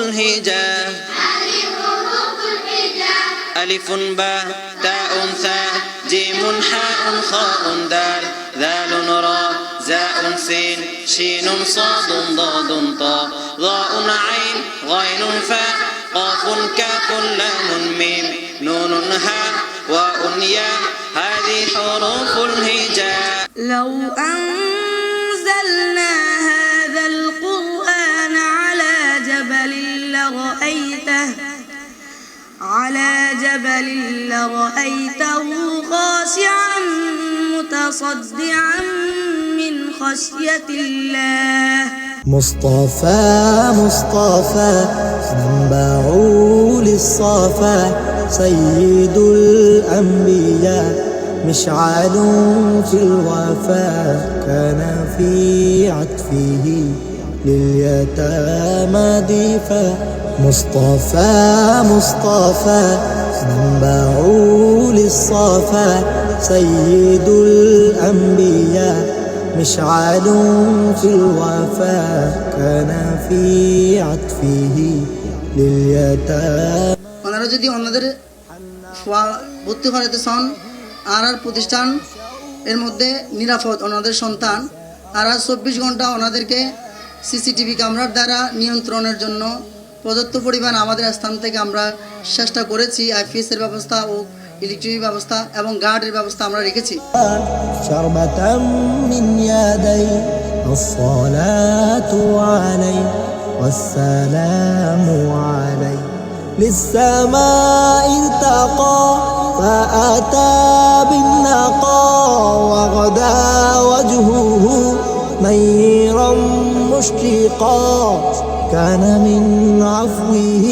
الهجاء ألف باء تاء ثاء جيم حاء خاء دال ذال راء زاء سين شين صاد ضاد طاء ظاء عين غين فاء قاف كاف لام ميم نون هاء واء ياء هذه حروف الهجاء. لو أنزلنا هذا القرآن على جبل لرأيته خاشعا متصدعا من خشية الله. مصطفى منبع للصفا سيد الأنبياء مشعل في الوفاء كان في عطفه لليتامى ضيفا. مصطفى منبع للصفا سيد الأنبياء مشعل في الوفاء كان في عطفه لليتامى. ওনারা যদি ওনাদের ভর্তি করাতে চান আর প্রতিষ্ঠান এর মধ্যে নিরাপদ ওনাদের সন্তান আর 24 ঘন্টা ওনাদেরকে সিসিটিভি ক্যামেরার দ্বারা নিয়ন্ত্রণের জন্য পর্যাপ্ত পরিমাণ আমাদের স্থান থেকে আমরা চেষ্টা করেছি। আইপিএস এর ব্যবস্থা ও ইলেকট্রিক ব্যবস্থা এবং গার্ডের ব্যবস্থা আমরা রেখেছি। شربة من يدي الصلاة علي والسلام علي للسماء ارتقى فأتى بالنقى وغدا وجهه نيرا مشرقا كان من عفوه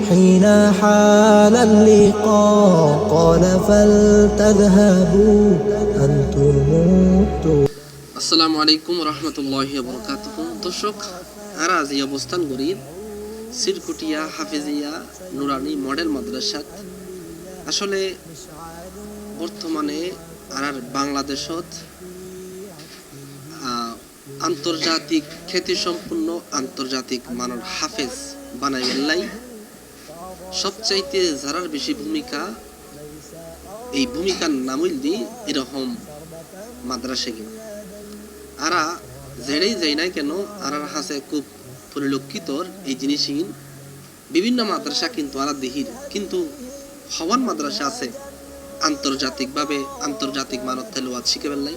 حين حال اللقاء قال فلتذهبوا أنتم আসসালামু আলাইকুম রহমতুল্লাহি ওয়া বারাকাতুহু। দর্শক, আর আজ এই অবস্থান করি সিরকুটিয়া হাফেজিয়া নুরানি মডেল মাদ্রাসাত। আসলে বর্তমানে আর বাংলাদেশত আন্তর্জাতিক খ্যাতিসম্পন্ন আন্তর্জাতিক মানের হাফেজ বানাই গেলাই সবচাইতে যারার বেশি ভূমিকা, এই ভূমিকার নামইল দি এরকম মাদ্রাসা কিনা আরা যেড়েই যাই নাই কেন আর হাসে খুব পরিলক্ষিত এই জিনিসই বিভিন্ন মাদ্রাসা কিন্তু আরা দেহির কিন্তু হওয়ান মাদ্রাসা আছে আন্তর্জাতিকভাবে আন্তর্জাতিক মানত তেলাওয়াত শিখে ফেললাই।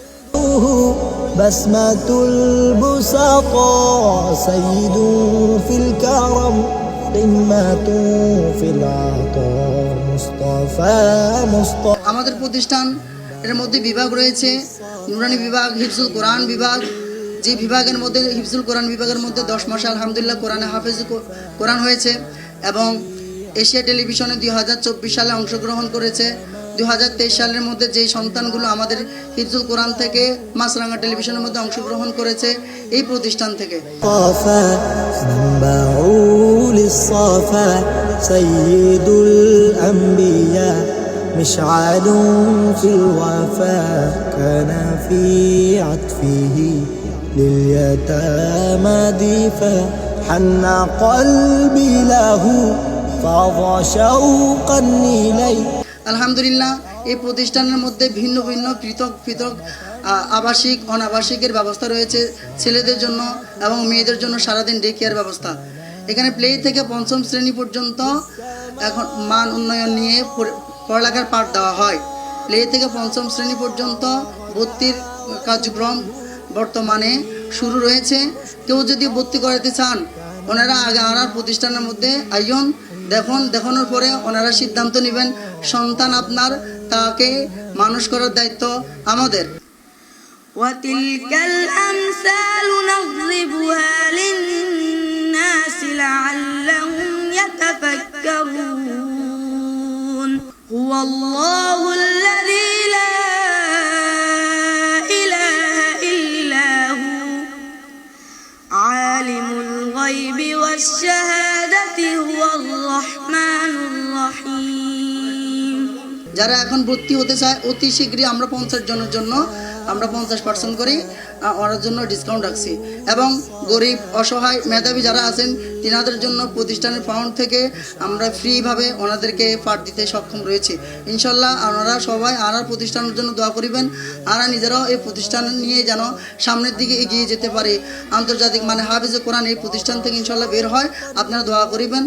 بسمة البسطاء سيد في الكرم قمة في العطاء مصطفى. আমাদের প্রতিষ্ঠান এর মধ্যে বিভাগ রয়েছে, নুরানি বিভাগ, হিফজুল কোরআন বিভাগ। যে বিভাগের মধ্যে হিফজুল কোরআন বিভাগের মধ্যে 10 মাসে আলহামদুলিল্লাহ কোরআনে হাফেজ কোরআন হয়েছে এবং এশিয়া টেলিভিশনে 2024 সালে অংশগ্রহণ করেছে। 2023 সালের মধ্যে যেই সন্তানগুলো আমাদের হিফজুল কোরআন থেকে মাছরাঙ্গা টেলিভিশনের মধ্যে অংশগ্রহণ করেছে এই প্রতিষ্ঠান থেকে। سيد الأنبياء مشعل في الوفاء كان في عطفه لليتامى ضيفا حن قلبي له فاض شوقا إليه. আলহামদুলিল্লাহ এই প্রতিষ্ঠানের মধ্যে ভিন্ন ভিন্ন পৃথক আবাসিক অনাবাসিকের ব্যবস্থা রয়েছে ছেলেদের জন্য এবং মেয়েদের জন্য সারাদিন ডে কেয়ার ব্যবস্থা। এখানে প্লে থেকে 5ম শ্রেণী পর্যন্ত এখন মান উন্নয়ন নিয়ে পড়ালেখার পাঠ দেওয়া হয়। প্লে থেকে 5ম শ্রেণী পর্যন্ত ভর্তির কার্যক্রম বর্তমানে শুরু রয়েছে। কেউ যদি ভর্তি করাতে চান ওনারা আগে আনার প্রতিষ্ঠানের মধ্যে আইন দেখানোর পরে ওনারা সিদ্ধান্ত নেবেন। সন্তান আপনার, তাকে মানুষ করার দায়িত্ব আমাদের। وتلك الأمثال نضربها للناس لعلهم يتفكرون. هو الله الذي لا إله إلا هو عالم الغيب والشهادة هو الرحمن الرحيم. যারা এখন ভর্তি হতে চায় অতি শীঘ্রই আমরা 50 জনের জন্য আমরা 50% করি। ওনার জন্য ডিসকাউন্ট রাখছি এবং গরিব অসহায় মেধাবী যারা আছেন তিনাদের জন্য প্রতিষ্ঠানের ফান্ড থেকে আমরা ফ্রিভাবে ওনাদেরকে পাঠ দিতে সক্ষম রয়েছে। ইনশাল্লাহ ওনারা সবাই আর প্রতিষ্ঠানের জন্য দোয়া করিবেন, আর নিজেরাও এই প্রতিষ্ঠান নিয়ে যেন সামনের দিকে এগিয়ে যেতে পারে, আন্তর্জাতিক মানে হাফেজে কোরআন এই প্রতিষ্ঠান থেকে ইনশাল্লাহ বের হয়। আপনারা দোয়া করিবেন।